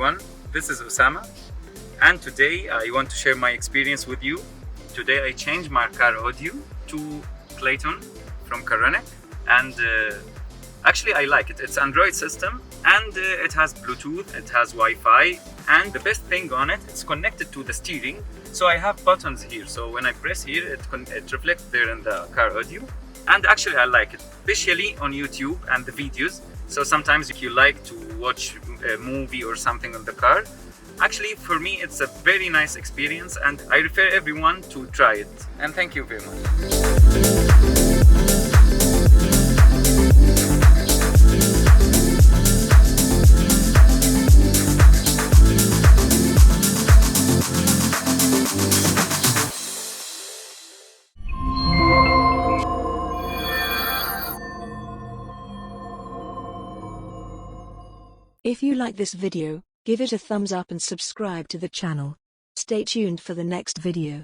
everyone, this is Osama, and today I want to share my experience with you. Today I changed my car audio to Clayton from Caronic, and actually I like it. It's Android system, and it has Bluetooth, it has Wi-Fi, and the best thing on it, it's connected to the steering. So I have buttons here, so when I press here, it reflects there in the car audio. And actually I like it, especially on YouTube and the videos. So sometimes if you like to watch a movie or something on the car, actually for me it's a very nice experience, and I refer everyone to try it. And thank you very much. If you like this video, give it a thumbs up and subscribe to the channel. Stay tuned for the next video.